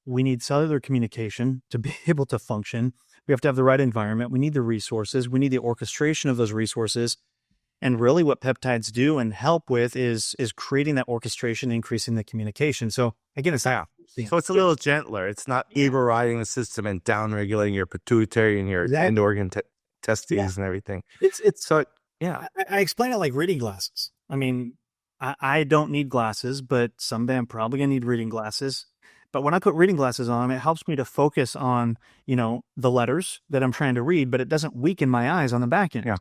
we need cellular communication to be able to function. We have to have the right environment. We need the resources. We need the orchestration of those resources. And really what peptides do and help with is creating that orchestration, increasing the communication. So again, it's so it's a little gentler. It's not overriding the system and downregulating your pituitary and your end organ testes and everything. I explain it like reading glasses. I mean, I don't need glasses, but someday I'm probably gonna need reading glasses. But when I put reading glasses on, it helps me to focus on, the letters that I'm trying to read, but it doesn't weaken my eyes on the back end. Yeah.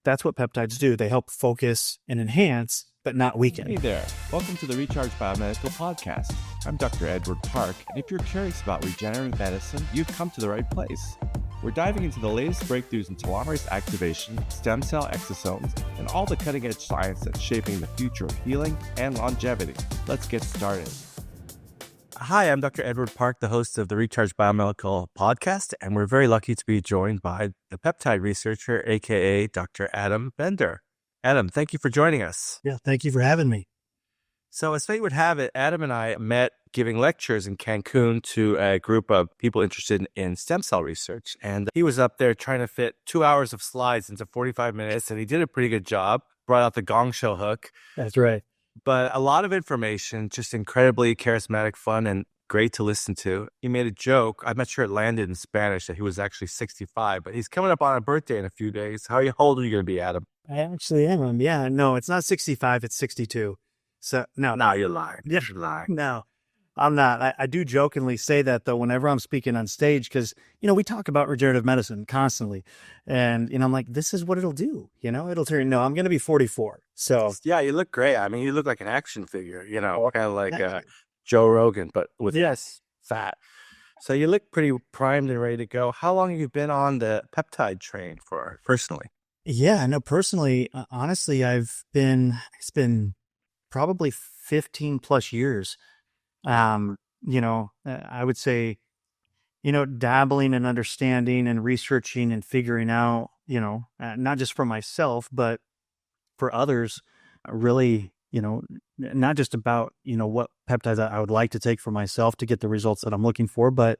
That's what peptides do. They help focus and enhance, but not weaken. Hey there. Welcome to the Recharge Biomedical podcast. I'm Dr. Edward Park, and if you're curious about regenerative medicine, you've come to the right place. We're diving into the latest breakthroughs in telomerase activation, stem cell exosomes, and all the cutting-edge science that's shaping the future of healing and longevity. Let's get started. Hi, I'm Dr. Edward Park, the host of the Recharge Biomedical podcast, and we're very lucky to be joined by the peptide researcher, aka Dr. Adam Boender. Adam, thank you for joining us. Yeah, thank you for having me. So as fate would have it, Adam and I met giving lectures in Cancun to a group of people interested in stem cell research, and he was up there trying to fit 2 hours of slides into 45 minutes, and he did a pretty good job, brought out the gong show hook. That's right. But a lot of information, just incredibly charismatic, fun, and great to listen to. He made a joke. I'm not sure it landed in Spanish that he was actually 65, but he's coming up on a birthday in a few days. How old are you going to be, Adam? I actually am. Yeah, no, it's not 65, it's 62. So, no. No, you're lying. Yeah. You're lying. No, I'm not. I do jokingly say that, though, whenever I'm speaking on stage, because, we talk about regenerative medicine constantly. And, I'm like, this is what it'll do. It'll turn, no, I'm going to be 44. So, yeah, you look great. I mean, you look like an action figure, kind of like Joe Rogan, but with fat. So you look pretty primed and ready to go. How long have you been on the peptide train for personally? Yeah, no, personally, honestly, it's been probably 15 plus years. I would say, dabbling and understanding and researching and figuring out, not just for myself, but for others, really, not just about, what peptides I would like to take for myself to get the results that I'm looking for, but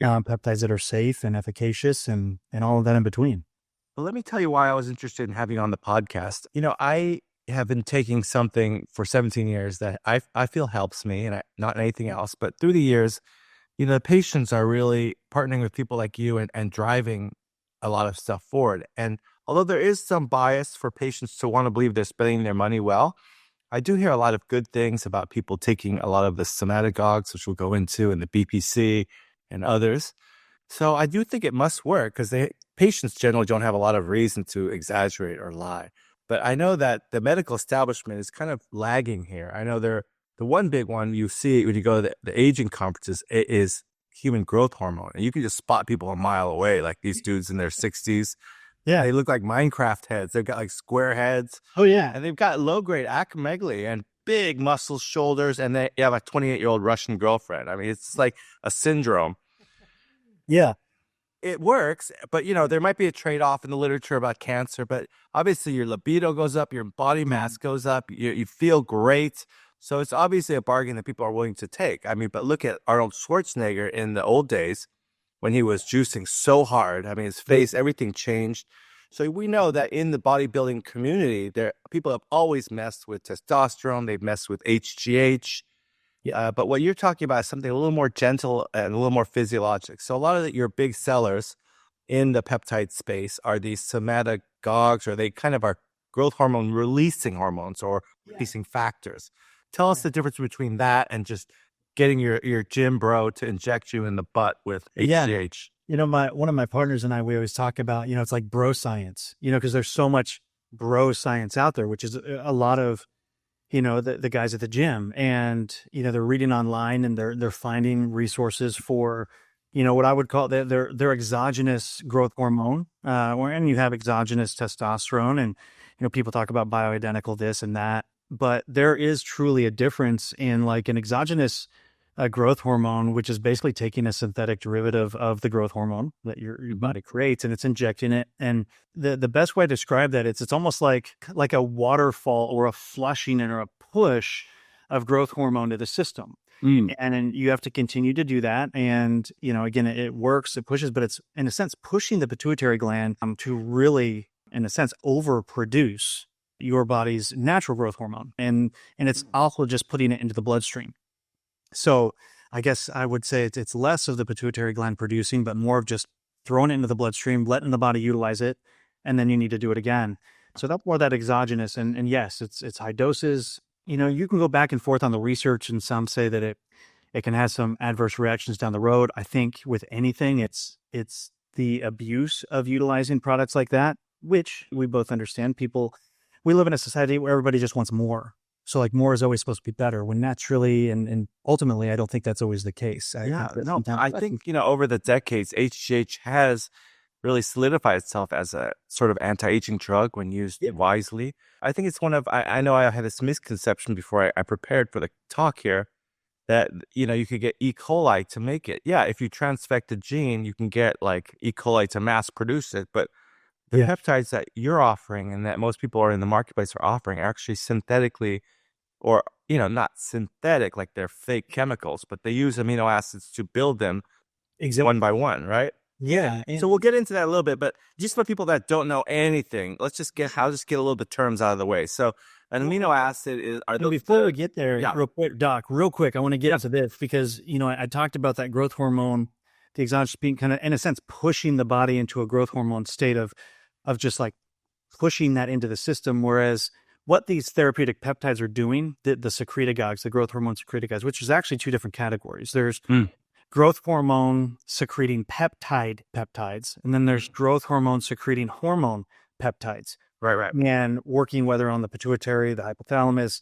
peptides that are safe and efficacious and all of that in between. Well, let me tell you why I was interested in having you on the podcast. I have been taking something for 17 years that I feel helps me, and not anything else. But through the years, the patients are really partnering with people like you and driving a lot of stuff forward. And although there is some bias for patients to want to believe they're spending their money well, I do hear a lot of good things about people taking a lot of the somatogogues, which we'll go into, and the BPC and others. So I do think it must work because patients generally don't have a lot of reason to exaggerate or lie. But I know that the medical establishment is kind of lagging here. I know the one big one you see when you go to the aging conferences is human growth hormone. And you can just spot people a mile away, like these dudes in their 60s. Yeah, they look like Minecraft heads. They've got like square heads. Oh, yeah. And they've got low-grade acromegaly and big muscles, shoulders, and they have a 28-year-old Russian girlfriend. I mean, it's like a syndrome. Yeah. It works, but, there might be a trade-off in the literature about cancer, but obviously your libido goes up, your body mass goes up, you feel great. So it's obviously a bargain that people are willing to take. I mean, but look at Arnold Schwarzenegger in the old days when he was juicing so hard. I mean, his face, everything changed. So we know that in the bodybuilding community, people have always messed with testosterone. They've messed with HGH. But what you're talking about is something a little more gentle and a little more physiologic. So a lot of your big sellers in the peptide space are these somatogogues, or they kind of are growth hormone releasing hormones or releasing factors. Tell us the difference between that and just getting your gym bro to inject you in the butt with HGH. One of my partners and I, we always talk about, it's like bro science, because there's so much bro science out there, which is a lot of, the guys at the gym, and, they're reading online and they're finding resources for, what I would call their exogenous growth hormone, and you have exogenous testosterone, and, people talk about bioidentical this and that, but there is truly a difference in like an exogenous growth hormone, which is basically taking a synthetic derivative of the growth hormone that your body creates, and it's injecting it. And the best way to describe that, it's almost like a waterfall or a flushing or a push of growth hormone to the system. And then you have to continue to do that. And, again, it works, it pushes, but it's in a sense pushing the pituitary gland to really, in a sense, overproduce your body's natural growth hormone. And it's also just putting it into the bloodstream. So I guess I would say it's less of the pituitary gland producing, but more of just throwing it into the bloodstream, letting the body utilize it, and then you need to do it again. So that's more that exogenous. And yes, it's high doses. You can go back and forth on the research, and some say that it can have some adverse reactions down the road. I think with anything, it's the abuse of utilizing products like that, which we both understand. We live in a society where everybody just wants more. So like more is always supposed to be better, when naturally and ultimately, I don't think that's always the case. I think, over the decades, HGH has really solidified itself as a sort of anti-aging drug when used wisely. I think it's I know I had this misconception before I prepared for the talk here that, you could get E. coli to make it. Yeah, if you transfect the gene, you can get like E. coli to mass produce it. But the peptides that you're offering and that most people are in the marketplace are offering are actually synthetically, or, not synthetic, like they're fake chemicals, but they use amino acids to build them one by one, right? Yeah. So we'll get into that a little bit, but just for people that don't know anything, I'll just get a little bit terms out of the way. So an amino acid before we get there, real quick, Doc, I want to get into this because, I talked about that growth hormone, the exogenous being kind of, in a sense, pushing the body into a growth hormone state of just like pushing that into the system. Whereas what these therapeutic peptides are doing, the secretagogues, the growth hormone secretagogues, which is actually two different categories. There's growth hormone secreting peptides, and then there's growth hormone secreting hormone peptides. Right. And working whether on the pituitary, the hypothalamus,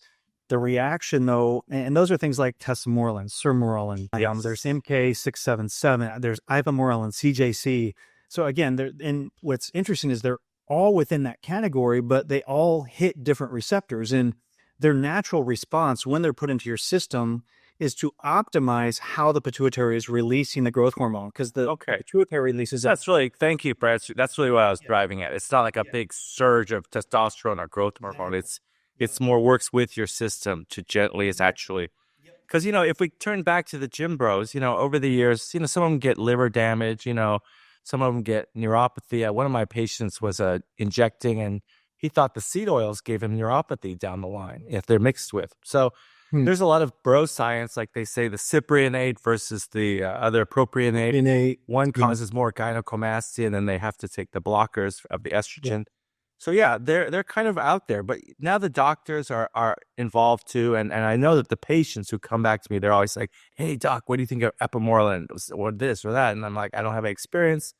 the reaction though, and those are things like tesamorelin, sermorelin, there's MK677, there's ipamorelin, CJC. So again, and what's interesting is they're all within that category, but they all hit different receptors, and their natural response when they're put into your system is to optimize how the pituitary is releasing the growth hormone, because the pituitary releases thank you, Brad. That's really what I was driving at. It's not like a big surge of testosterone or growth hormone. It's more works with your system to gently, it's actually, because, if we turn back to the gym bros, over the years, some of them get liver damage, some of them get neuropathy. One of my patients was injecting, and he thought the seed oils gave him neuropathy down the line if they're mixed with. So there's a lot of bro science, like they say the cyprinate versus the other propionate. One causes more gynecomastia, and then they have to take the blockers of the estrogen. So they're kind of out there. But now the doctors are involved too, and I know that the patients who come back to me, they're always like, "Hey doc, what do you think of epamorelin or this or that?" And I'm like, I don't have any experience,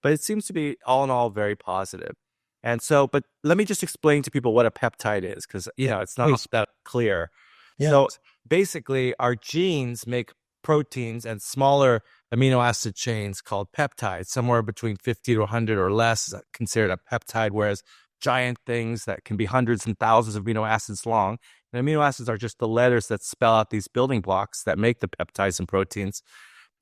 but it seems to be all in all very positive. And so, but let me just explain to people what a peptide is, because it's not that clear. Yeah. So basically, our genes make proteins and smaller amino acid chains called peptides. Somewhere between 50 to 100 or less is considered a peptide, whereas giant things that can be hundreds and thousands of amino acids long. And amino acids are just the letters that spell out these building blocks that make the peptides and proteins.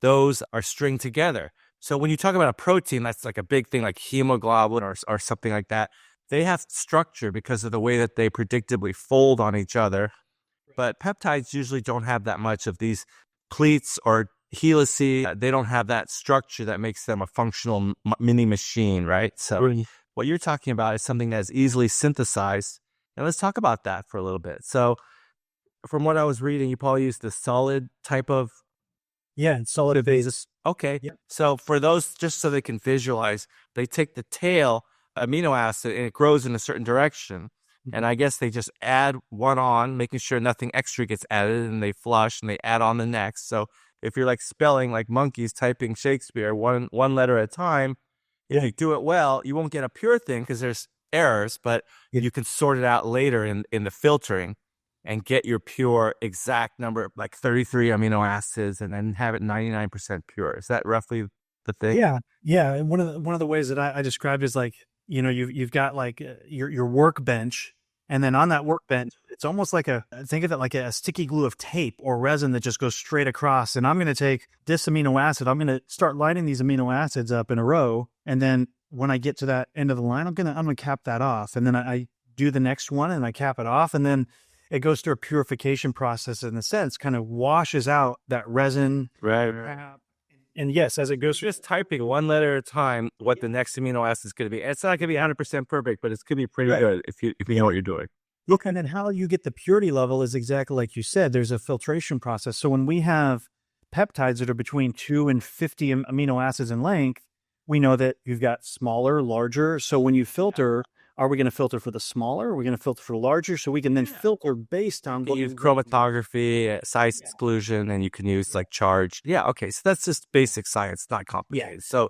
Those are stringed together. So when you talk about a protein, that's like a big thing like hemoglobin or something like that. They have structure because of the way that they predictably fold on each other. But peptides usually don't have that much of these pleats or helices. They don't have that structure that makes them a functional mini machine, right? So what you're talking about is something that is easily synthesized. And let's talk about that for a little bit. So from what I was reading, you probably use the solid type of... solid phases. Okay. Yeah. So for those, just so they can visualize, they take the tail amino acid and it grows in a certain direction. And I guess they just add one on, making sure nothing extra gets added, and they flush and they add on the next. So if you're like spelling like monkeys typing Shakespeare one letter at a time, if you do it well, you won't get a pure thing because there's errors, but you can sort it out later in the filtering and get your pure exact number, like 33 amino acids, and then have it 99% pure. Is that roughly the thing? Yeah. And one of the ways that I described is like, you've got like your workbench, and then on that workbench, it's almost like think of it like a sticky glue of tape or resin that just goes straight across. And I'm going to take this amino acid, I'm going to start lining these amino acids up in a row. And then when I get to that end of the line, I'm going to cap that off. And then I do the next one and I cap it off. And then it goes through a purification process in a sense, kind of washes out that resin. Right. And yes, as it goes through, Just typing one letter at a time what the next amino acid is going to be. And it's not going to be 100% perfect, but it's going to be pretty good if you know what you're doing. look, and then how you get the purity level is exactly like you said. There's a filtration process. So when we have peptides that are between 2 and 50 amino acids in length, we know that you've got smaller, larger. So when you filter, are we going to filter for the smaller? Are we going to filter for the larger? So we can then filter based on You can use chromatography, size exclusion, and you can use like charge. Yeah, okay. So that's just basic science, not complicated. So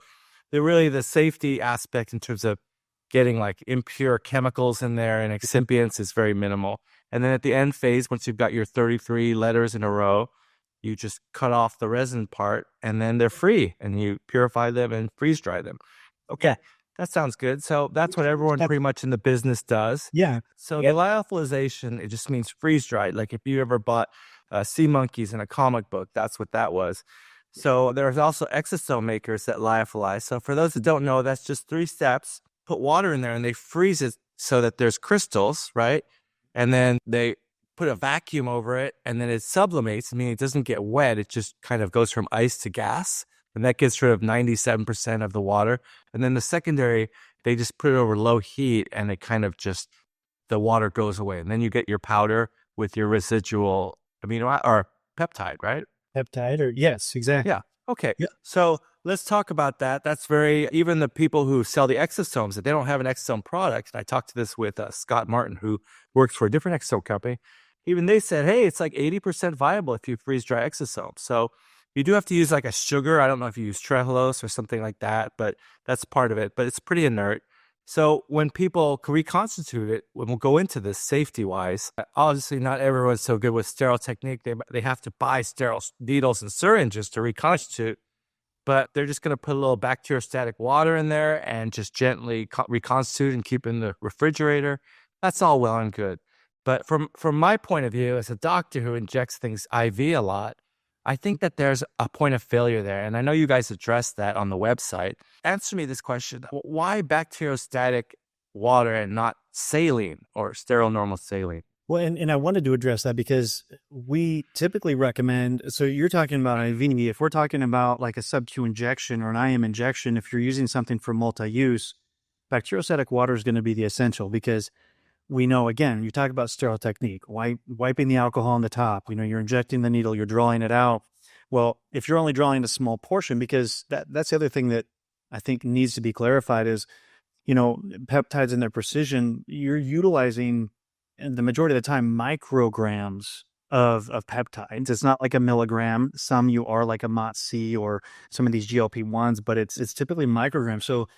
the safety aspect in terms of getting like impure chemicals in there and excipients is very minimal. And then at the end phase, once you've got your 33 letters in a row, you just cut off the resin part and then they're free and you purify them and freeze dry them. Okay. That sounds good. So that's what everyone pretty much in the business does. Yeah. So the lyophilization, it just means freeze dried. Like if you ever bought sea monkeys in a comic book, that's what that was. So there's also exosome makers that lyophilize. So for those that don't know, that's just 3 steps. Put water in there and they freeze it so that there's crystals, right? And then they put a vacuum over it and then it sublimates. I mean, it doesn't get wet. It just kind of goes from ice to gas. And that gets rid of 97% of the water. And then the secondary, they just put it over low heat and it kind of just, the water goes away. And then you get your powder with your residual amino or peptide, right? Peptide or yes, exactly. Yeah. Okay. Yeah. So let's talk about that. That's even the people who sell the exosomes, if they don't have an exosome product, and I talked to this with Scott Martin, who works for a different exosome company, even they said, hey, it's like 80% viable if you freeze dry exosomes. So you do have to use like a sugar. I don't know if you use trehalose or something like that, but that's part of it. But it's pretty inert. So when people reconstitute it, when we'll go into this safety-wise, obviously not everyone's so good with sterile technique. They have to buy sterile needles and syringes to reconstitute, but they're just going to put a little bacteriostatic water in there and just gently reconstitute and keep in the refrigerator. That's all well and good. But from my point of view, as a doctor who injects things IV a lot, I think that there's a point of failure there. And I know you guys addressed that on the website. Answer me this question. Why bacteriostatic water and not saline or sterile normal saline? Well, and I wanted to address that because we typically recommend, so you're talking about IV. If we're talking about like a sub-Q injection or an IM injection, if you're using something for multi-use, bacteriostatic water is going to be the essential because we know, again, you talk about sterile technique, wiping the alcohol on the top, you're injecting the needle, you're drawing it out. Well, if you're only drawing a small portion, because that's the other thing that I think needs to be clarified is, peptides and their precision, you're utilizing, the majority of the time, micrograms of peptides. It's not like a milligram. Some you are like a MOTS-C or some of these GLP-1s, but it's typically micrograms. So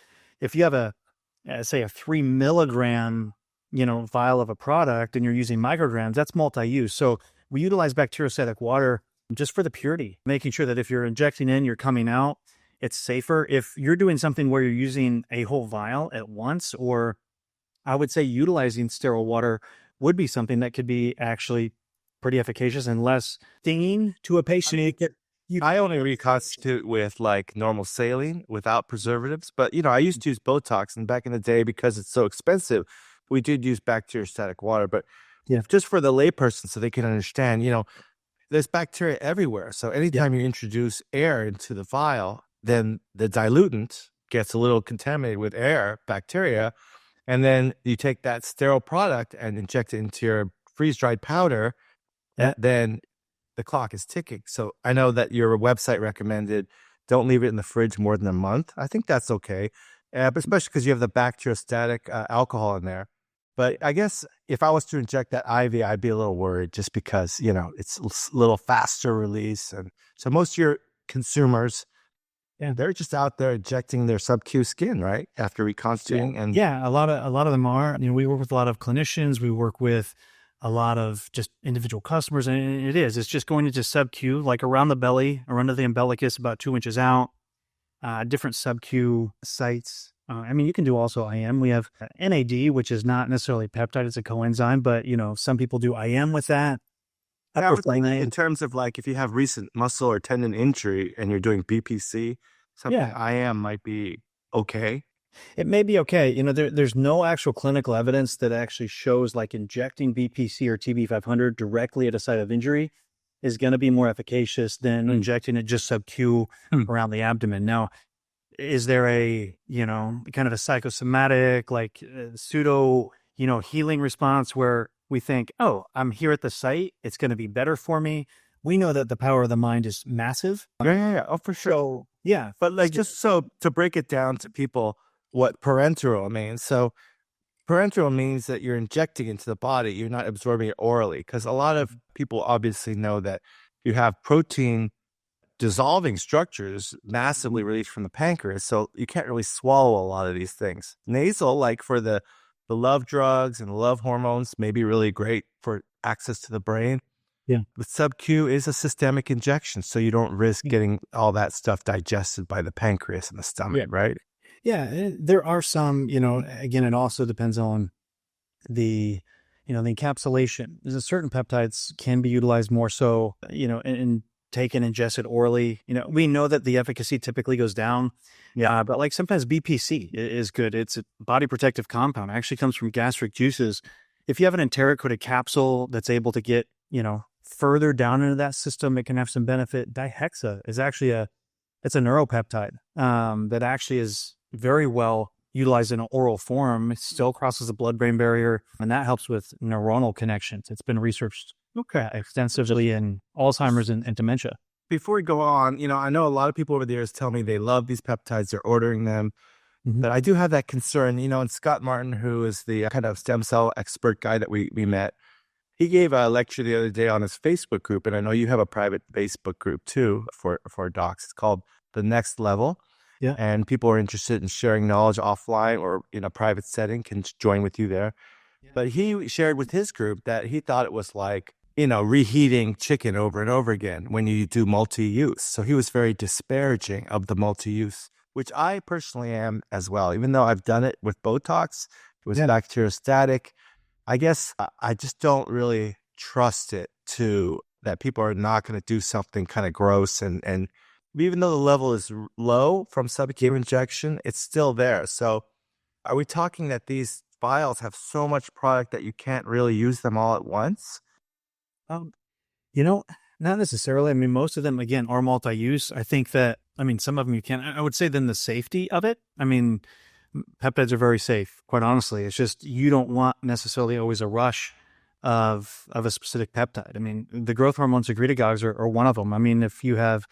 if you have say a 3 milligram vial of a product and you're using micrograms, that's multi-use. So we utilize bacteriostatic water just for the purity, making sure that if you're injecting in, you're coming out, it's safer. If you're doing something where you're using a whole vial at once, or I would say utilizing sterile water would be something that could be actually pretty efficacious and less stinging to a patient. I only reconstitute with like normal saline without preservatives, but I used to use Botox, and back in the day, because it's so expensive, we did use bacteriostatic water. But just for the layperson, so they can understand, there's bacteria everywhere. So anytime you introduce air into the vial, then the dilutant gets a little contaminated with air, bacteria, and then you take that sterile product and inject it into your freeze-dried powder, and then the clock is ticking. So I know that your website recommended don't leave it in the fridge more than a month. I think that's okay, but especially because you have the bacteriostatic alcohol in there. But I guess if I was to inject that IV, I'd be a little worried just because, it's a little faster release. And so most of your consumers, they're just out there injecting their sub-Q skin, right? After reconstituting. And a lot of them are. We work with a lot of clinicians. We work with a lot of just individual customers. And it's just going into sub-Q, like around the belly, around the umbilicus, about 2 inches out, different sub-Q sites. You can do also IM. We have NAD, which is not necessarily peptide. It's a coenzyme, but, some people do IM with that. In terms of like if you have recent muscle or tendon injury and you're doing BPC, something IM might be okay. It may be okay. There's no actual clinical evidence that actually shows like injecting BPC or TB500 directly at a site of injury is going to be more efficacious than injecting it just sub-Q around the abdomen. Now, is there a, kind of a psychosomatic, like pseudo, healing response where we think, oh, I'm here at the site, it's going to be better for me? We know that the power of the mind is massive. Yeah. Oh, for sure. So, yeah. But like, just so to break it down to people, what parenteral means. So parenteral means that you're injecting into the body. You're not absorbing it orally. Because a lot of people obviously know that you have protein dissolving structures massively released from the pancreas. So you can't really swallow a lot of these things. Nasal, like for the love drugs and the love hormones, may be really great for access to the brain. Yeah. But sub-Q is a systemic injection. So you don't risk getting all that stuff digested by the pancreas and the stomach, right? Yeah, there are some, again, it also depends on the encapsulation. There's a certain peptides can be utilized more so, and taken, ingested orally. We know that the efficacy typically goes down. Yeah. But like sometimes BPC is good. It's a body protective compound. It actually comes from gastric juices. If you have an enteric-coated capsule that's able to get, further down into that system, it can have some benefit. Dihexa is actually it's a neuropeptide that actually is very well utilized in an oral form. It still crosses the blood-brain barrier, and that helps with neuronal connections. It's been researched extensively in Alzheimer's and dementia. Before we go on, I know a lot of people over the years tell me they love these peptides, they're ordering them, but I do have that concern, and Scott Martin, who is the kind of stem cell expert guy that we met, he gave a lecture the other day on his Facebook group, and I know you have a private Facebook group too for docs. It's called The Next Level. Yeah. And people are interested in sharing knowledge offline or in a private setting can join with you there. Yeah. But he shared with his group that he thought it was like, reheating chicken over and over again when you do multi-use. So he was very disparaging of the multi-use, which I personally am as well. Even though I've done it with Botox, it was bacteriostatic. I guess I just don't really trust it that people are not going to do something kind of gross and even though the level is low from sub-Q injection, it's still there. So are we talking that these vials have so much product that you can't really use them all at once? Not necessarily. I mean, most of them, again, are multi-use. I think that, some of them you can. I would say then the safety of it. Peptides are very safe, quite honestly. It's just you don't want necessarily always a rush of a specific peptide. The growth hormone secretagogues are one of them. If you have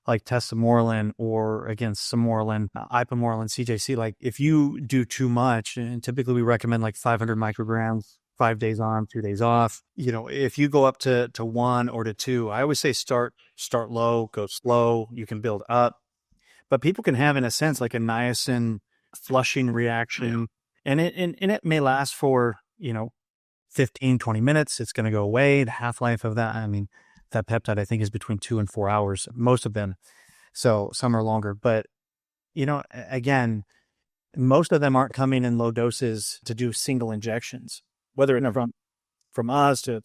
like tesamorelin or again, samorelin, ipamorelin, CJC, like if you do too much, and typically we recommend like 500 micrograms, 5 days on, 2 days off. If you go up to 1 or to 2, I always say start low, go slow. You can build up, but people can have, in a sense, like a niacin flushing reaction, and it may last for 15, 20 minutes. It's going to go away. The half-life of that, that peptide, I think, is between 2 and 4 hours, most of them. So some are longer. But, again, most of them aren't coming in low doses to do single injections, whether it's from us or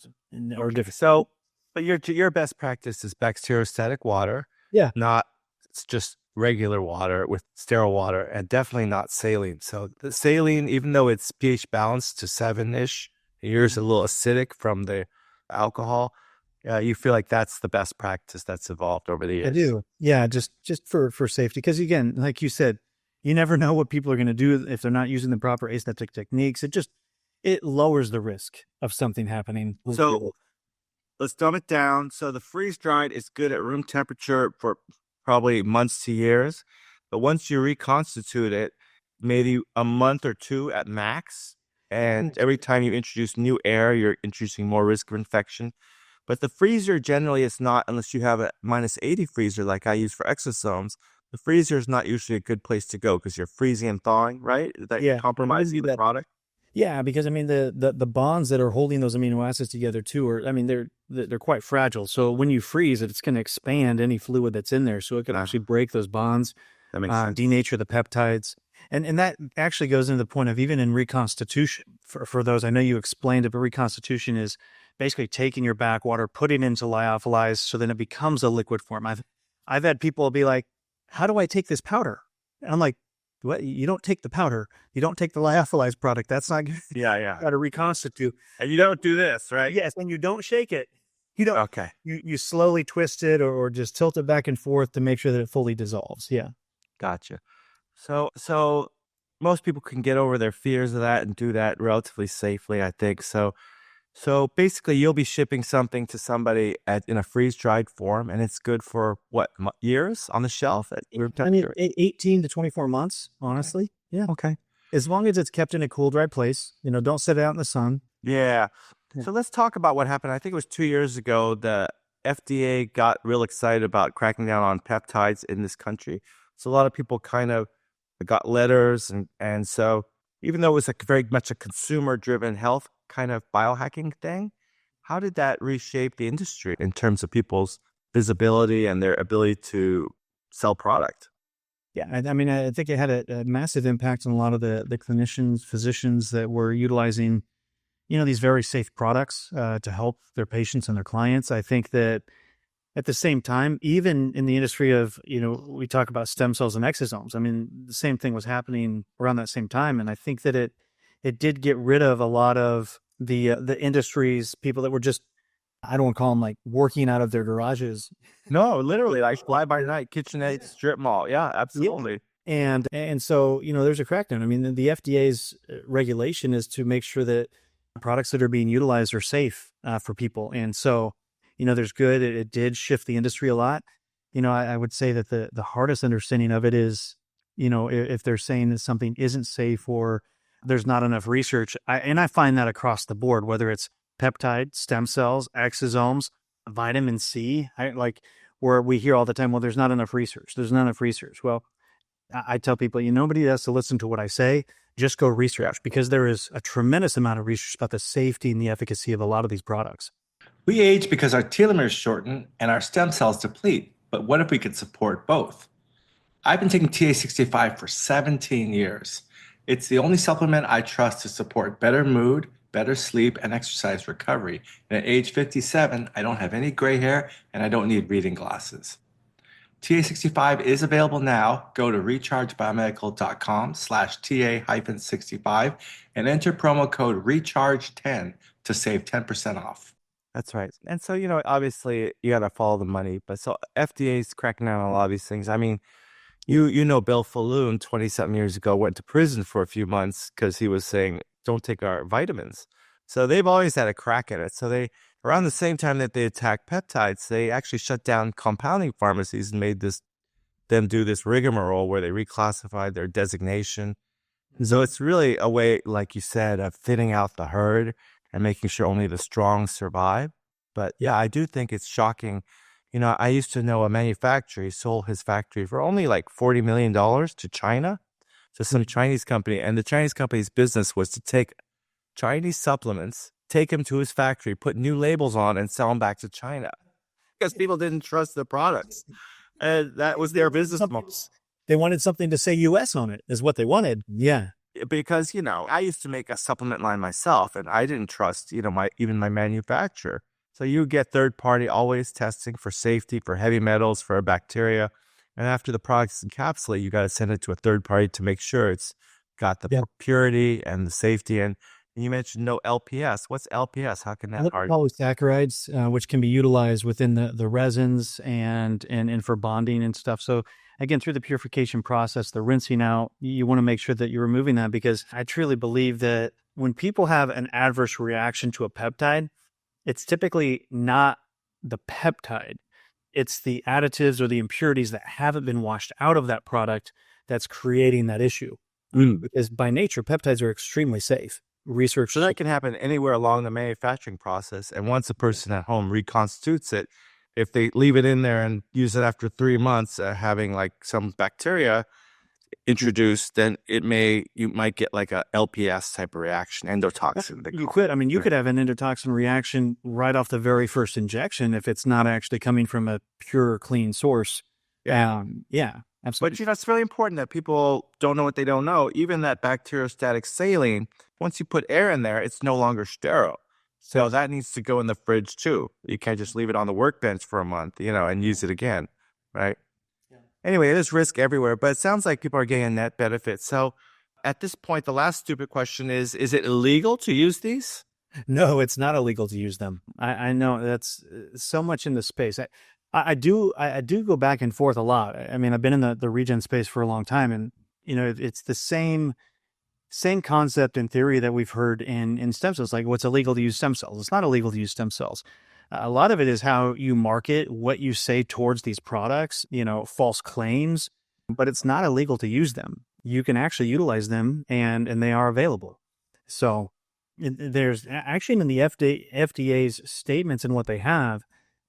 different. So, but your best practice is bacteriostatic water. Yeah. Not just regular water with sterile water, and definitely not saline. So the saline, even though it's pH balanced to 7-ish, yours a little acidic from the alcohol, you feel like that's the best practice that's evolved over the years. I do. Yeah, just for safety. Because again, like you said, you never know what people are going to do if they're not using the proper aseptic techniques. It lowers the risk of something happening. So let's dumb it down. So the freeze-dried is good at room temperature for probably months to years. But once you reconstitute it, maybe a month or 2 at max. And every time you introduce new air, you're introducing more risk of infection. But the freezer generally is not, unless you have a -80 freezer like I use for exosomes, the freezer is not usually a good place to go because you're freezing and thawing, right? That compromises the product. Yeah, because the bonds that are holding those amino acids together too are, they're quite fragile. So when you freeze it, it's going to expand any fluid that's in there. So it can actually break those bonds, that makes sense. Denature the peptides. And that actually goes into the point of even in reconstitution for those, I know you explained it, but reconstitution is basically taking your backwater, putting it into lyophilize, so then it becomes a liquid form. I've had people be like, how do I take this powder? And I'm like, what, you don't take the powder, you don't take the lyophilized product. That's not good. Yeah. Got to reconstitute. And you don't do this, right? Yes, and you don't shake it. You don't. Okay. You slowly twist it or just tilt it back and forth to make sure that it fully dissolves. Yeah. Gotcha. So most people can get over their fears of that and do that relatively safely, I think. So basically, you'll be shipping something to somebody in a freeze-dried form, and it's good for what, years on the shelf at room I mean, temperature? 18 to 24 months, honestly. Yeah. Okay. As long as it's kept in a cool, dry place, don't set it out in the sun. Yeah. Yeah. So let's talk about what happened. I think it was 2 years ago. The FDA got real excited about cracking down on peptides in this country. So a lot of people kind of got letters, and so even though it was very much a consumer-driven health kind of biohacking thing, how did that reshape the industry in terms of people's visibility and their ability to sell product? Yeah, I mean, I think it had a massive impact on a lot of the clinicians, physicians that were utilizing, these very safe products to help their patients and their clients. I think that at the same time, even in the industry of, we talk about stem cells and exosomes. I mean, the same thing was happening around that same time. And I think that it did get rid of a lot of the industries, people that were just, I don't want to call them like working out of their garages. No, literally like fly by night, KitchenAid, strip mall. Yeah, absolutely. And so, there's a crackdown. I mean, the FDA's regulation is to make sure that products that are being utilized are safe for people. And so, there's good. It did shift the industry a lot. I would say that the hardest understanding of it is, if they're saying that something isn't safe or there's not enough research. I find that across the board, whether it's peptide, stem cells, exosomes, vitamin C, where we hear all the time, well, there's not enough research. There's not enough research. Well, I tell people, nobody has to listen to what I say. Just go research, because there is a tremendous amount of research about the safety and the efficacy of a lot of these products. We age because our telomeres shorten and our stem cells deplete. But what if we could support both? I've been taking TA65 for 17 years. It's the only supplement I trust to support better mood, better sleep, and exercise recovery. And at age 57, I don't have any gray hair and I don't need reading glasses. TA65 is available now. Go to rechargebiomedical.com/TA-65 and enter promo code RECHARGE10 to save 10% off. That's right. And so, obviously you got to follow the money, but so FDA's cracking down on a lot of these things. I mean, Bill Falloon 20-something years ago went to prison for a few months because he was saying, don't take our vitamins. So they've always had a crack at it. So around the same time that they attacked peptides, they actually shut down compounding pharmacies and made them do this rigmarole where they reclassified their designation. So it's really a way, like you said, of thinning out the herd and making sure only the strong survive. But yeah, I do think it's shocking. I used to know a manufacturer. He sold his factory for only like $40 million to China, to some Chinese company. And the Chinese company's business was to take Chinese supplements, take them to his factory, put new labels on, and sell them back to China because people didn't trust the products. And that was their business model. They wanted something to say U.S. on it, is what they wanted. Yeah. Because, I used to make a supplement line myself, and I didn't trust, even my manufacturer. So you get third party always testing for safety, for heavy metals, for bacteria. And after the product's encapsulated, you got to send it to a third party to make sure it's got the purity and the safety. And you mentioned no LPS. What's LPS? How can that hard? Polysaccharides, which can be utilized within the resins and for bonding and stuff. So again, through the purification process, the rinsing out, you want to make sure that you're removing that, because I truly believe that when people have an adverse reaction to a peptide, it's typically not the peptide. It's the additives or the impurities that haven't been washed out of that product that's creating that issue. Because by nature, peptides are extremely safe. Research. So that can happen anywhere along the manufacturing process. And once a person at home reconstitutes it, if they leave it in there and use it after 3 months, having like some bacteria introduced, then you might get like a LPS type of reaction, endotoxin. You could have an endotoxin reaction right off the very first injection if it's not actually coming from a pure, clean source. Yeah, absolutely. But it's really important that people don't know what they don't know. Even that bacteriostatic saline, once you put air in there, it's no longer sterile. So that needs to go in the fridge too. You can't just leave it on the workbench for a month, and use it again, right? Anyway, there's risk everywhere, but it sounds like people are getting a net benefit. So at this point, the last stupid question is it illegal to use these? No, it's not illegal to use them. I know that's so much in the space. I do go back and forth a lot. I mean, I've been in the regen space for a long time, and it's the same concept and theory that we've heard in stem cells. Like, what's illegal to use stem cells? It's not illegal to use stem cells. A lot of it is how you market, what you say towards these products, false claims, but it's not illegal to use them. You can actually utilize them, and they are available. So there's actually in the FDA's statements and what they have,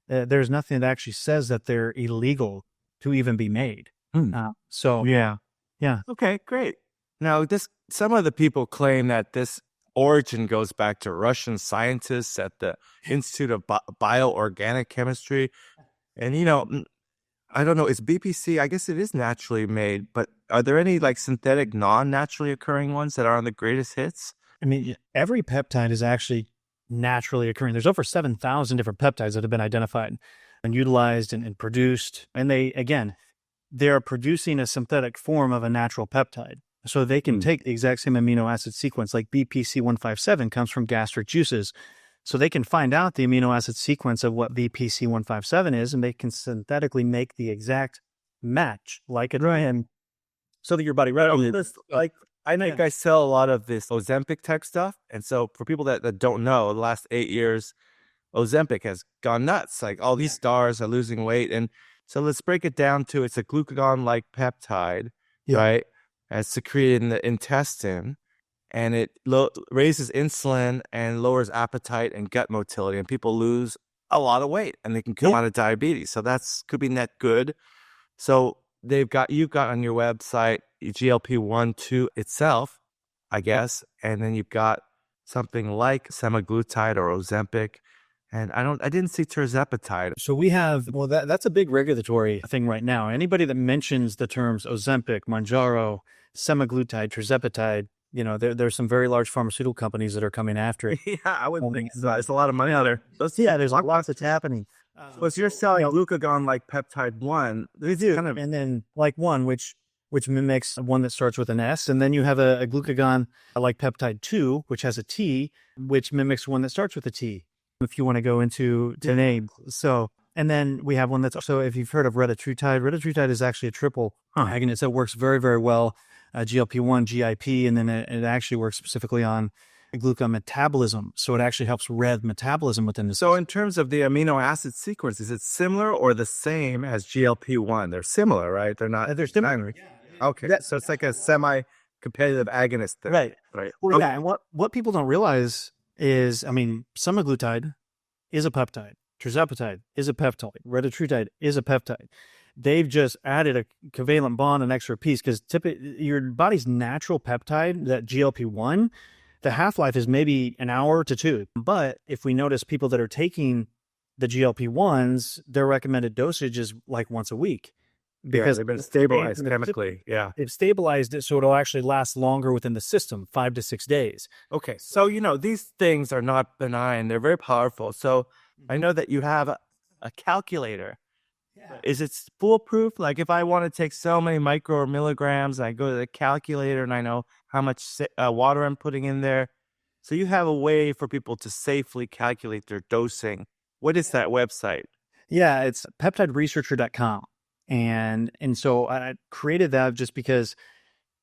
there's nothing that actually says that they're illegal to even be made. Yeah. Okay, great. Now, some of the people claim that this origin goes back to Russian scientists at the Institute of Bioorganic Chemistry. And, I don't know, is BPC, I guess it is naturally made, but are there any like synthetic non-naturally occurring ones that are on the greatest hits? I mean, every peptide is actually naturally occurring. There's over 7,000 different peptides that have been identified and utilized and produced. And they're producing a synthetic form of a natural peptide. So they can take the exact same amino acid sequence, like BPC157 comes from gastric juices. So they can find out the amino acid sequence of what BPC157 is, and they can synthetically make the exact match, like it, and so that your body, I know you guys sell a lot of this Ozempic type stuff. And so for people that don't know, the last 8 years, Ozempic has gone nuts. Like all these stars are losing weight. And so let's break it down to it's a glucagon-like peptide, right? As secreted in the intestine, and it raises insulin and lowers appetite and gut motility, and people lose a lot of weight, and they can come out of diabetes. So could be net good. So you've got on your website GLP-1, 2 itself, I guess, and then you've got something like semaglutide or Ozempic. And I didn't see tirzepatide. So we have, that's a big regulatory thing right now. Anybody that mentions the terms Ozempic, Mounjaro, semaglutide, tirzepatide, there's some very large pharmaceutical companies that are coming after it. Yeah, I wouldn't think so. There's a lot of money out there. There's lots that's happening. So if you're selling a glucagon like peptide 1, they do. And then like 1, which mimics one that starts with an S. And then you have a glucagon like peptide 2, which has a T, which mimics one that starts with a T, if you want to go into name. So, and then we have one that's, so if you've heard of retatrutide is actually a triple agonist that works very, very well. GLP-1, GIP, and then it actually works specifically on glucose metabolism. So it actually helps rev metabolism within the. So in terms of the amino acid sequence, is it similar or the same as GLP-1? They're similar, right? They're not. They're similar. Okay. So it's like a semi-competitive agonist. Right. Well, yeah. And what people don't realize is, semaglutide is a peptide. Tirzepatide is a peptide. Retatrutide is a peptide. They've just added a covalent bond, an extra piece, because your body's natural peptide, that GLP-1, the half-life is maybe an hour to 2. But if we notice people that are taking the GLP-1s, their recommended dosage is like once a week. Because they've been stabilized chemically. Yeah. They've stabilized it so it'll actually last longer within the system, 5 to 6 days. Okay. So, these things are not benign. They're very powerful. So I know that you have a calculator. Yeah. Is it foolproof? Like if I want to take so many micro or milligrams, I go to the calculator and I know how much water I'm putting in there. So you have a way for people to safely calculate their dosing. What is that website? Yeah, it's peptideresearcher.com. And so I created that just because,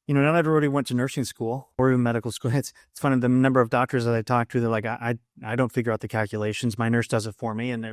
not everybody went to nursing school or even medical school. It's funny, the number of doctors that I talked to, they're like, I don't figure out the calculations. My nurse does it for me. And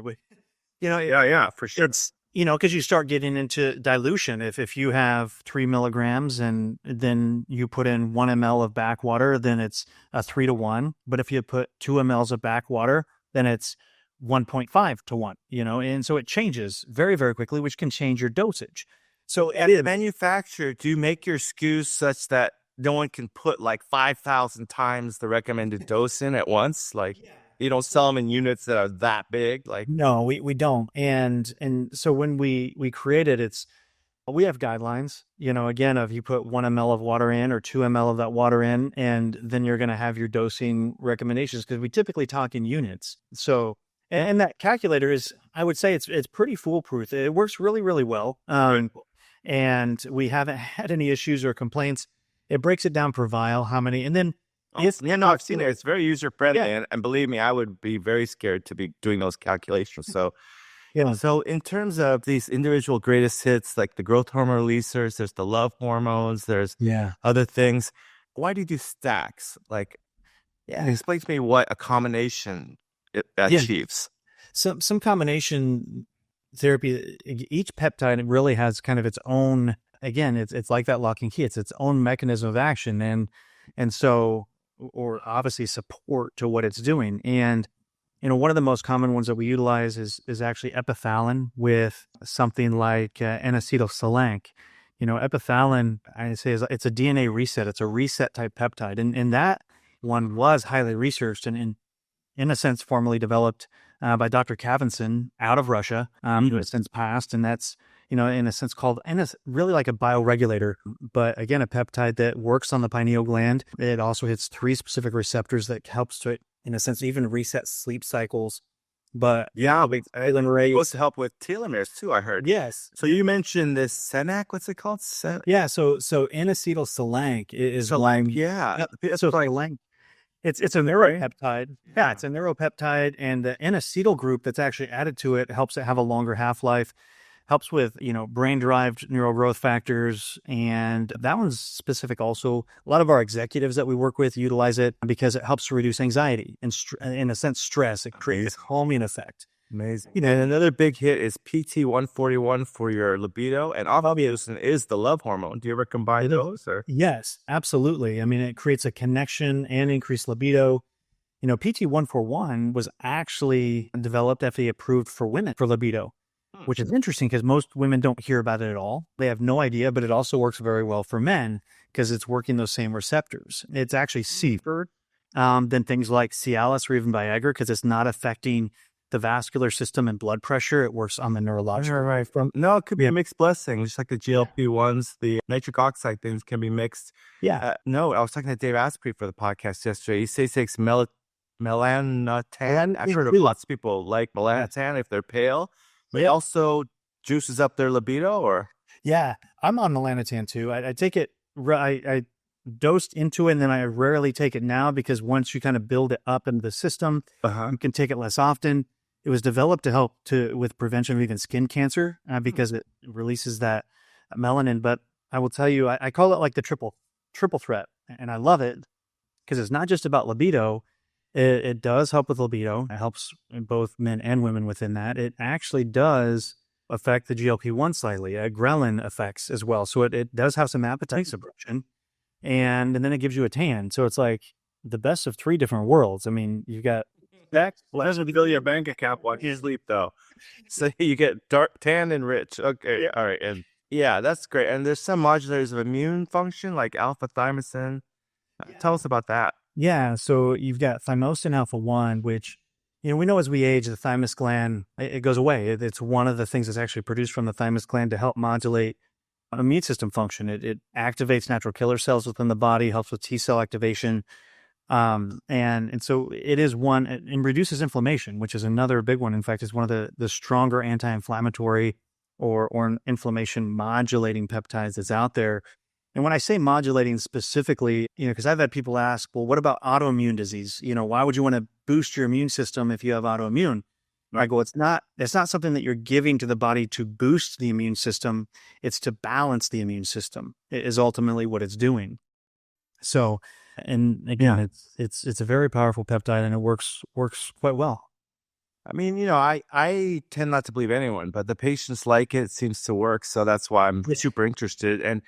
yeah, for sure. It's, because you start getting into dilution. If you have 3 milligrams and then you put in 1 ml of backwater, then it's a 3 to 1. But if you put 2 mLs of backwater, then it's 1.5 to 1, and so it changes very, very quickly, which can change your dosage. So at the manufacturer, do you make your SKUs such that no one can put like 5,000 times the recommended dose in at once? Like you don't sell them in units that are that big? Like no, we don't. And so when we create it, we have guidelines, again, if you put 1 ml of water in or 2 ml of that water in, and then you're going to have your dosing recommendations, because we typically talk in units. So, and that calculator is, I would say it's pretty foolproof. It works really, really well. and we haven't had any issues or complaints. It breaks it down per vial, how many, and then I've seen it. It's very user friendly, Yeah. and believe me, I would be very scared to be doing those calculations. So, Yeah. so in terms of these individual greatest hits, like the growth hormone releasers, there's the love hormones, there's Yeah. other things. Why do you do stacks? Like, explain to me what a combination it achieves. Some combination therapy, each peptide really has kind of its own, again, it's like that lock and key. It's its own mechanism of action. And so, or obviously support to what it's doing. And, one of the most common ones that we utilize is actually Epithalon with something like N-acetylsalanc. Epithalon, I say, it's a DNA reset. It's a reset type peptide. And that one was highly researched and in a sense, formally developed by Dr. Kavinson out of Russia, who has since passed. And that's, in a sense called, and it's really like a bioregulator, but again, a peptide that works on the pineal gland. It also hits 3 specific receptors that helps to, in a sense, even reset sleep cycles. But Island Ray supposed to help with telomeres too, I heard. yes. So you mentioned this Senac, what's it called? Yeah. So N-acetylsalanc is like, so like, it's a neuropeptide. Yeah, it's a neuropeptide, and the N-acetyl group that's actually added to it helps it have a longer half-life, helps with, brain-derived neural growth factors, and that one's specific also. A lot of our executives that we work with utilize it because it helps to reduce anxiety and, in a sense, stress. It creates a calming effect. Amazing. And another big hit is PT141 for your libido, and oxytocin is the love hormone. Do you ever combine those? Or? Yes, absolutely. I mean, it creates a connection and increased libido. PT141 was actually developed, FDA approved for women for libido, which is interesting because most women don't hear about it at all. They have no idea, but it also works very well for men because it's working those same receptors. It's actually safer than things like Cialis or even Viagra because it's not affecting the vascular system and blood pressure. It works on the neurological. Right. It could be a mixed blessing, just like the GLP-1s, the nitric oxide things can be mixed. Yeah. No, I was talking to Dave Asprey for the podcast yesterday. He says he takes Melanotan. I've heard of lots of people like Melanotan if they're pale. But it also juices up their libido, or? Yeah, I'm on Melanotan too. I take it, I dosed into it, and then I rarely take it now because once you kind of build it up into the system, you can take it less often. It was developed to help with prevention of even skin cancer because it releases that melanin. But I will tell you, I call it like the triple threat, and I love it because it's not just about libido. It does help with libido. It helps both men and women within that. It actually does affect the GLP-1 slightly, ghrelin effects as well. So it does have some appetite suppression, and then it gives you a tan. So it's like the best of 3 different worlds. I mean, you've got doesn't fill your bank account while you sleep, though. So you get dark, tan, and rich. Okay, all right, and that's great. And there's some modulators of immune function like alpha-thymosin. Tell us about that. Yeah, so you've got thymosin alpha-1, which, we know as we age, the thymus gland, it goes away. It's one of the things that's actually produced from the thymus gland to help modulate immune system function. It activates natural killer cells within the body, helps with T cell activation. And so it is one, and reduces inflammation, which is another big one. In fact, it's one of the stronger anti-inflammatory or inflammation modulating peptides that's out there. And when I say modulating specifically, because I've had people ask, well, what about autoimmune disease? Why would you want to boost your immune system if you have autoimmune? I go, it's not something that you're giving to the body to boost the immune system. It's to balance the immune system is ultimately what it's doing. So, and again, it's a very powerful peptide and it works quite well. I mean, I tend not to believe anyone, but the patients like it seems to work. So that's why I'm super interested. And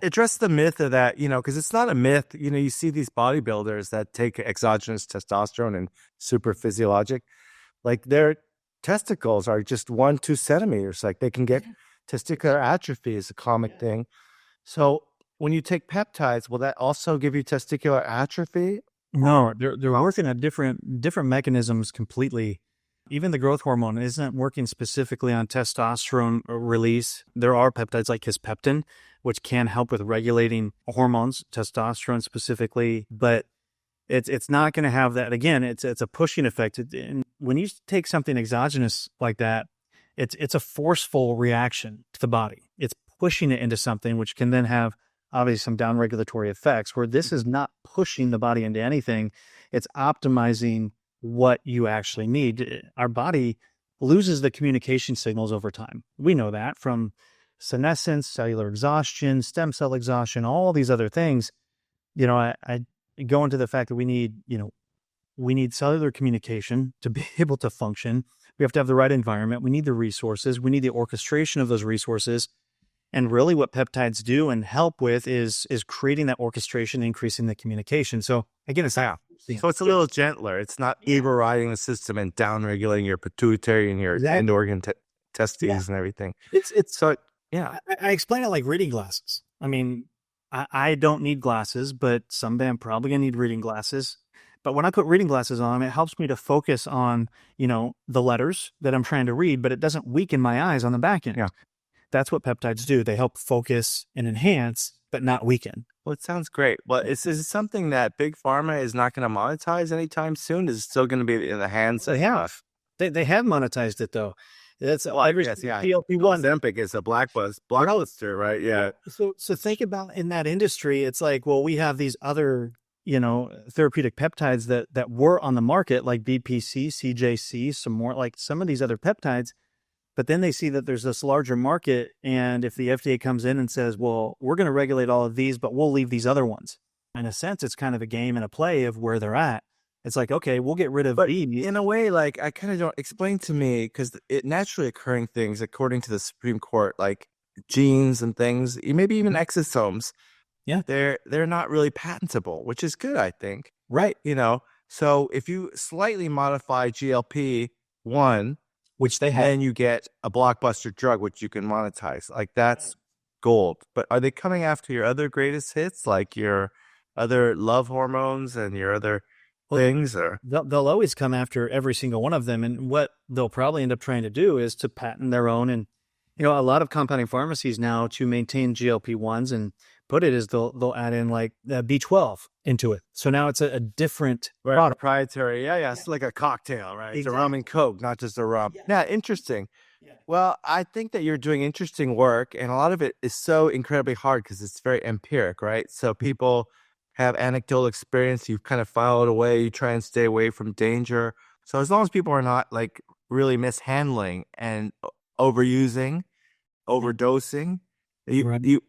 address the myth of that, because it's not a myth. You see these bodybuilders that take exogenous testosterone and super physiologic, like their testicles are just 1-2 centimeters. Like they can get testicular atrophy is a common thing. So when you take peptides, will that also give you testicular atrophy? No, they're working at different mechanisms completely. Even the growth hormone isn't working specifically on testosterone release. There are peptides like kisspeptin, which can help with regulating hormones, testosterone specifically, but it's not going to have that. Again, it's a pushing effect. And when you take something exogenous like that, it's a forceful reaction to the body. It's pushing it into something, which can then have obviously some downregulatory effects, where this is not pushing the body into anything. It's optimizing what you actually need. Our body loses the communication signals over time. We know that from senescence, cellular exhaustion, stem cell exhaustion, all these other things. I go into the fact that we need cellular communication to be able to function. We have to have the right environment. We need the resources. We need the orchestration of those resources. And really what peptides do and help with is creating that orchestration, increasing the communication. So again, it's So it's a little gentler. It's not overriding the system and downregulating your pituitary and your end organ testes and everything. I explain it like reading glasses. I mean, I don't need glasses, but someday I'm probably going to need reading glasses. But when I put reading glasses on, it helps me to focus on, the letters that I'm trying to read, but it doesn't weaken my eyes on the back end. Yeah. That's what peptides do. They help focus and enhance, but not weaken. Well, it sounds great. Well, is it something that Big Pharma is not going to monetize anytime soon? Is it still going to be in the hands? They have. They have monetized it, though. PLP-1. Ozempic is a blockbuster, right? Yeah. So think about in that industry, it's like, well, we have these other, therapeutic peptides that were on the market, like BPC, CJC, some of these other peptides. But then they see that there's this larger market. And if the FDA comes in and says, well, we're going to regulate all of these, but we'll leave these other ones. In a sense, it's kind of a game and a play of where they're at. It's like, okay, we'll get rid of these. In a way, like, I kind of don't explain to me, because it naturally occurring things, according to the Supreme Court, like genes and things, maybe even exosomes, they're not really patentable, which is good, I think. Right. So if you slightly modify GLP-1, which they have, then you get a blockbuster drug, which you can monetize. Like, that's gold. But are they coming after your other greatest hits, like your other love hormones and your other things? Or they'll always come after every single one of them. And what they'll probably end up trying to do is to patent their own. And, a lot of compounding pharmacies now, to maintain GLP-1s and put it, is they'll add in like B12 into it. So now it's a different product. Proprietary. Yeah. It's like a cocktail, right? Exactly. It's a rum and Coke, not just a rum. Yeah, interesting. Yeah. Well, I think that you're doing interesting work, and a lot of it is so incredibly hard because it's very empiric, right? So people have anecdotal experience. You kind of file it away. You try and stay away from danger. So as long as people are not like really mishandling and overusing, overdosing,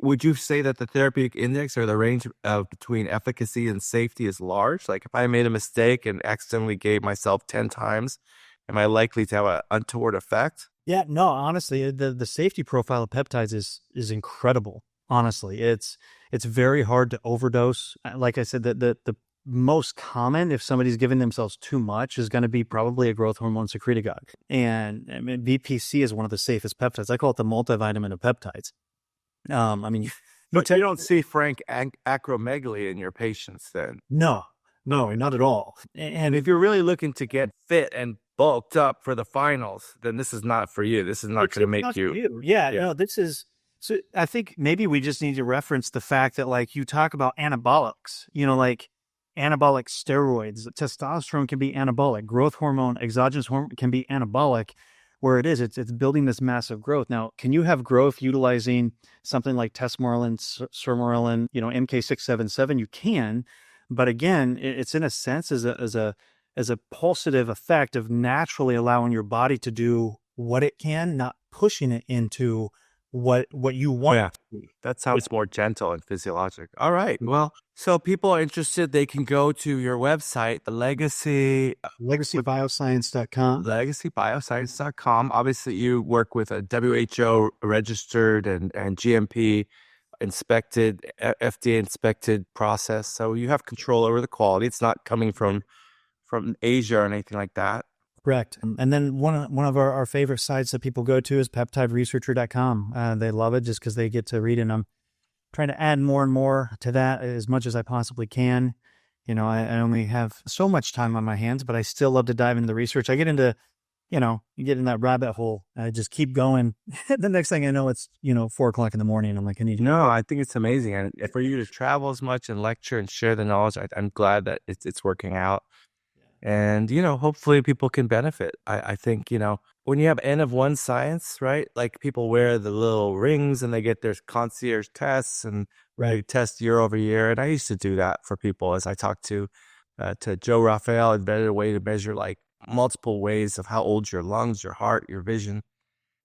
would you say that the therapeutic index, or the range between efficacy and safety, is large? Like, if I made a mistake and accidentally gave myself 10 times, am I likely to have an untoward effect? Yeah, no, honestly, the safety profile of peptides is incredible. Honestly, it's very hard to overdose. Like I said, the most common, if somebody's giving themselves too much, is going to be probably a growth hormone secretagogue. And I mean, BPC is one of the safest peptides. I call it the multivitamin of peptides. But you don't see frank acromegaly in your patients then? No, not at all. And if you're really looking to get fit and bulked up for the finals, then this is not for you. This is not going to make you. Yeah, no, this is. So I think maybe we just need to reference the fact that, like, you talk about anabolics, like anabolic steroids, testosterone can be anabolic, growth hormone, exogenous hormone can be anabolic. Where it's building this massive growth. Now, can you have growth utilizing something like tesamorelin, sermorelin, MK677? You can, but again, it's in a sense as a pulsative effect of naturally allowing your body to do what it can, not pushing it into what you want. Yeah, that sounds more gentle and physiologic. All right. Well, so people are interested, they can go to your website, the legacybioscience.com. Legacybioscience.com. Obviously, you work with a WHO registered and GMP inspected, FDA inspected process. So you have control over the quality. It's not coming from Asia or anything like that. Correct. And then one of our favorite sites that people go to is peptideresearcher.com. They love it just because they get to read, and I'm trying to add more and more to that as much as I possibly can. I only have so much time on my hands, but I still love to dive into the research. I get into, you get in that rabbit hole. I just keep going. The next thing I know, it's, 4:00 in the morning. I'm like, I think it's amazing. And for you to travel as much and lecture and share the knowledge, I'm glad that it's working out. And, hopefully people can benefit. I think, when you have N of one science, right? Like people wear the little rings and they get their concierge tests and they test year over year. And I used to do that for people as I talked to Joe Raphael, invented a way to measure like multiple ways of how old your lungs, your heart, your vision.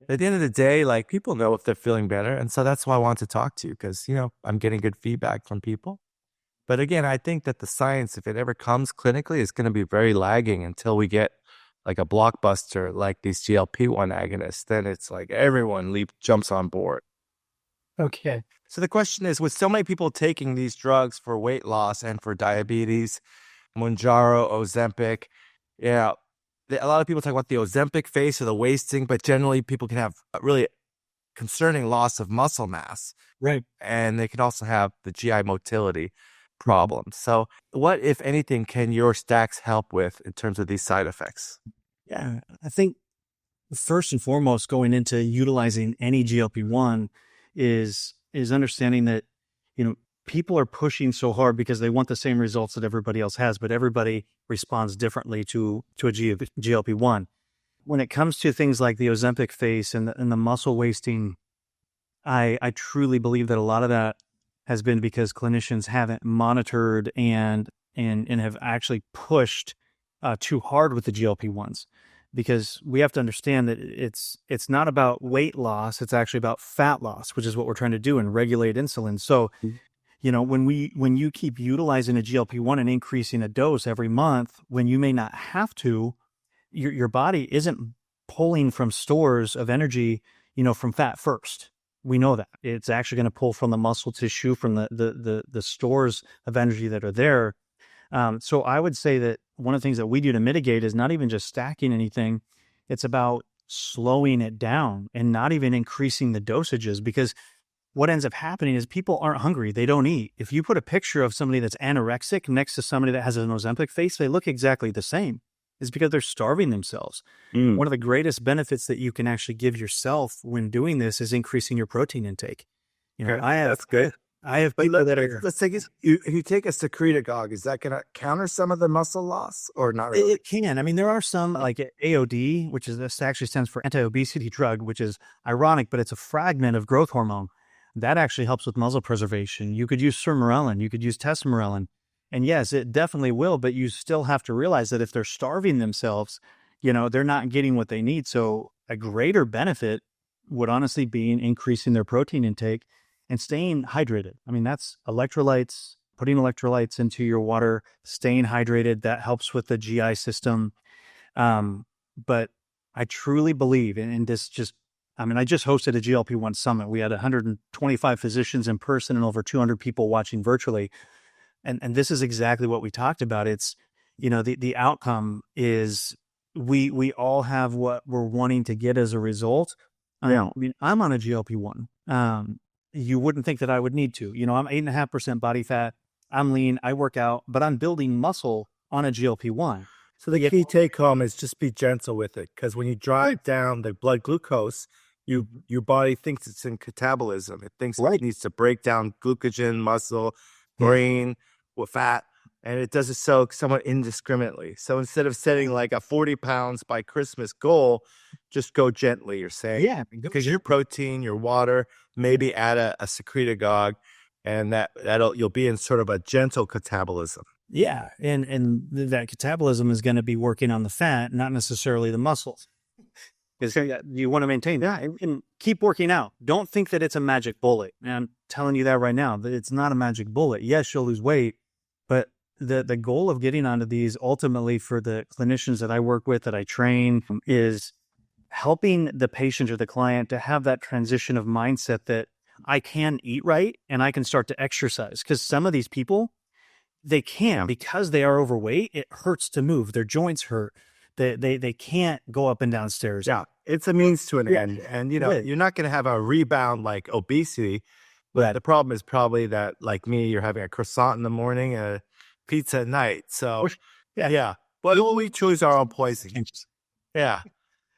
At the end of the day, like people know if they're feeling better. And so that's why I want to talk to you because, you know, I'm getting good feedback from people. But again, I think that the science, if it ever comes clinically, is going to be very lagging until we get like a blockbuster like these GLP-1 agonists. Then it's like everyone jumps on board. Okay. So the question is, with so many people taking these drugs for weight loss and for diabetes, Mounjaro, Ozempic, yeah, a lot of people talk about the Ozempic face or the wasting, but generally people can have a really concerning loss of muscle mass. Right. And they can also have the GI motility problems. So what, if anything, can your stacks help with in terms of these side effects? Yeah, I think first and foremost, going into utilizing any GLP-1 is understanding that, you know, people are pushing so hard because they want the same results that everybody else has, but everybody responds differently to a GLP-1. When it comes to things like the Ozempic face and the muscle wasting, I truly believe that a lot of that has been because clinicians haven't monitored and have actually pushed too hard with the GLP-1s. Because we have to understand that it's not about weight loss, it's actually about fat loss, which is what we're trying to do and regulate insulin. So, you know, when you keep utilizing a GLP-1 and increasing a dose every month, when you may not have to, your body isn't pulling from stores of energy, you know, from fat first. We know that. It's actually going to pull from the muscle tissue, from the stores of energy that are there. So I would say that one of the things that we do to mitigate is not even just stacking anything. It's about slowing it down and not even increasing the dosages, because what ends up happening is people aren't hungry. They don't eat. If you put a picture of somebody that's anorexic next to somebody that has an Ozempic face, they look exactly the same. It's because they're starving themselves. One of the greatest benefits that you can actually give yourself when doing this is increasing your protein intake. You know, That's good. I have people that are... Let's take it. If you take a secretagogue, is that going to counter some of the muscle loss or not really? It can. I mean, there are some like AOD, which is, this actually stands for anti-obesity drug, which is ironic, but it's a fragment of growth hormone. That actually helps with muscle preservation. You could use sermorelin, you could use tesamorelin. And yes, it definitely will, but you still have to realize that if they're starving themselves, you know, they're not getting what they need. So a greater benefit would honestly be in increasing their protein intake and staying hydrated. I mean, that's electrolytes, putting electrolytes into your water, staying hydrated. That helps with the GI system. But I truly believe in this I just hosted a GLP-1 summit. We had 125 physicians in person and over 200 people watching virtually. And this is exactly what we talked about. It's, you know, the outcome is we all have what we're wanting to get as a result. I mean, I'm on a GLP-1. You wouldn't think that I would need to. You know, I'm 8.5% body fat. I'm lean. I work out, but I'm building muscle on a GLP-1. So the key take home is just be gentle with it, because when you drive down the blood glucose, your body thinks it's in catabolism. It thinks it needs to break down glycogen, muscle, brain, with fat, and it does it so somewhat indiscriminately. So instead of setting like a 40 pounds by Christmas goal, just go gently, you're saying. Yeah. Because your protein, your water, maybe add a secretagogue, and you'll be in sort of a gentle catabolism. Yeah. And that catabolism is going to be working on the fat, not necessarily the muscles. Because you want to maintain that and keep working out. Don't think that it's a magic bullet. And I'm telling you that right now, that it's not a magic bullet. Yes, you'll lose weight, but the goal of getting onto these ultimately for the clinicians that I work with, that I train, is helping the patient or the client to have that transition of mindset that I can eat right and I can start to exercise. Because some of these people, they can't, because they are overweight. It hurts to move. Their joints hurt. They can't go up and down stairs. Yeah, it's a means to an end. And, you know, you're not going to have a rebound like obesity. But the problem is probably that, like me, you're having a croissant in the morning and a pizza at night. So, yeah. Well, we choose our own poison. Yeah.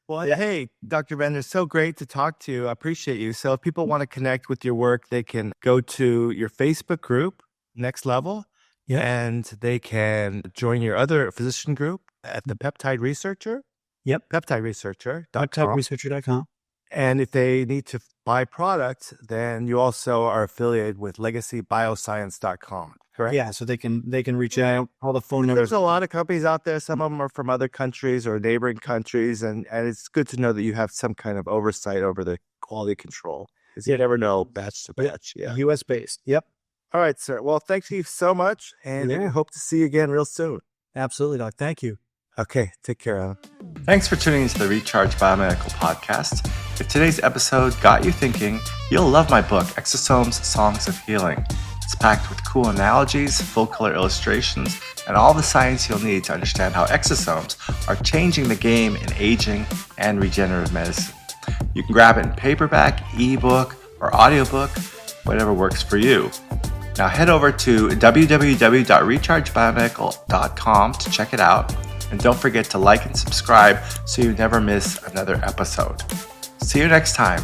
Well, hey, Dr. Boender, so great to talk to you. I appreciate you. So if people want to connect with your work, they can go to your Facebook group, Next Level, and they can join your other physician group at the Peptide Researcher. Yep. peptideresearcher.com. Peptideresearcher.com. And if they need to buy products, then you also are affiliated with legacybioscience.com, correct? Yeah, so they can reach out, all the phone numbers. There's a lot of companies out there. Some of them are from other countries or neighboring countries. And it's good to know that you have some kind of oversight over the quality control. Because you never know batch to batch. Yeah. US based. Yep. All right, sir. Well, thank you so much. And I hope to see you again real soon. Absolutely, Doc. Thank you. Okay. Take care, Alan. Thanks for tuning into the Recharge Biomedical podcast. If today's episode got you thinking, you'll love my book, Exosomes Songs of Healing. It's packed with cool analogies, full color illustrations, and all the science you'll need to understand how exosomes are changing the game in aging and regenerative medicine. You can grab it in paperback, ebook, or audiobook, whatever works for you. Now head over to www.rechargebiomedical.com to check it out. And don't forget to like and subscribe so you never miss another episode. See you next time.